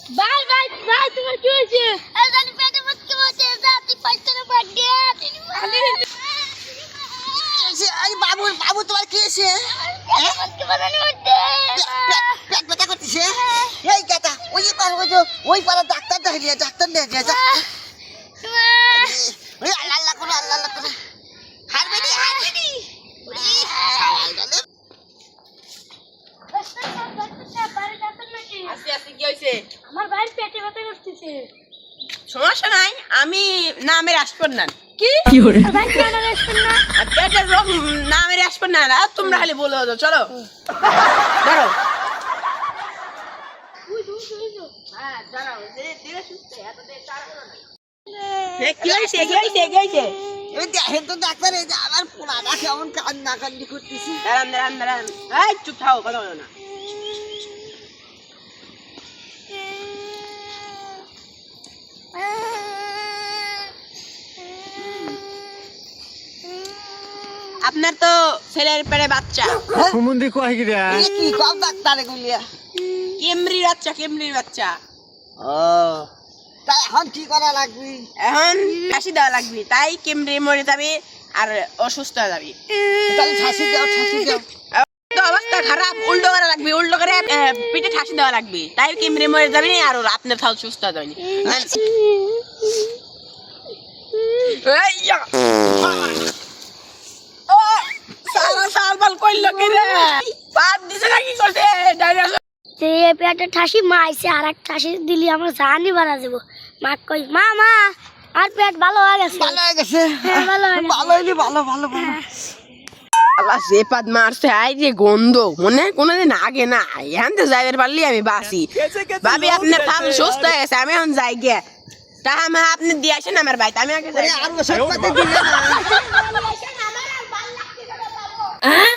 ভাই ভাই ভাই তোমার কি হয়েছে? আর জানি পেটে মুচকি বসে যাতি পাঁচটার বাদ দিয়ে আরে বাবু বাবু তোমার কি হয়েছে? মুচকি বানানো হচ্ছে পেট ব্যথা করতেছে? এই কথা ওই পাড়া ডাক্তার দেখিয়ে ডাক্তার দেখিয়ে যা। ওই আল্লাহ আল্লাহ করে আল্লাহ আল্লাহ করে হারবে নি আস্তে আস্তে কি হয়েছে? আমার ভাইয়ের পেটে ব্যথা করতেছে। সমস্যা নাই, আমি নামের আসবেন না। কি আর ভাই কেন আসবেন না? পেটের রোগ নামের আসবেন না, আর তোমরা খালি বলে দাও। চলো ধরো। হ্যাঁ দাঁড়াও, ধীরে সুস্থে, এত তাড়াহুড়ো নাই। কি হয়েছে কি হয়েছে কি হয়েছে? এই দেখেন তো ডাক্তার, এই যে আমার পোড়াটা কেমন কান্না কান্দি করতেছে। দাঁড়ান দাঁড়ান দাঁড়ান, এই চুপ থাও, কথা বলো না। আপনার তো ছেলের পেটে বাচ্চা। হুমুন্দি কয় কি রে? এই কি কম ডাক্তার এগুলিয়া? কেমরির বাচ্চা, কেমরির বাচ্চা। ও তা এখন কি করা লাগবে? এখন ফাঁসি দেওয়া লাগবে, তাই কেমরি মরে যাবে আর অসুস্থ হয়ে যাবে। তাহলে ঠাসি দাও ঠাসি দাও। তো অবস্থা খারাপ, উল্টো করা লাগবে, উল্টো করে পিঠে ঠাসি দেওয়া লাগবে, তাই কেমরি মরে যাবে না আর আপনার তাহলে সুস্থ হয়ে যাবে। ও সারা সালবাল কইল কি রে? বাদ দিছে না কি করছে? ডাইরেক্ট যে পেটে ঠাসি মাইছে আর এক ঠাসি দিলি আমার জানি বাড়া যাব। মা কই মা মা আর পেট ভালো হয়ে গেছে। ভালো হয়ে গেছে। হ্যাঁ, ভালো হয়ে গেছে। ভালো হইলি ভালো ভালো ভালো। আল্লাহ যে পাদ মারছে, আই যে গন্ধ, মনে কোনোদিন আগে না এখান থেকে যাইবার পারলি আমি বাসি। ভাবি আপনার ফাল সুস্থ হয়ে গেছে, আমি এখন যাই গে। তাহা মা আপনি দিয়ে আসেন আমার বাড়িতে, আমি আগে যাই। আর ওষুধ পাতি দিলে না। হ্যাঁ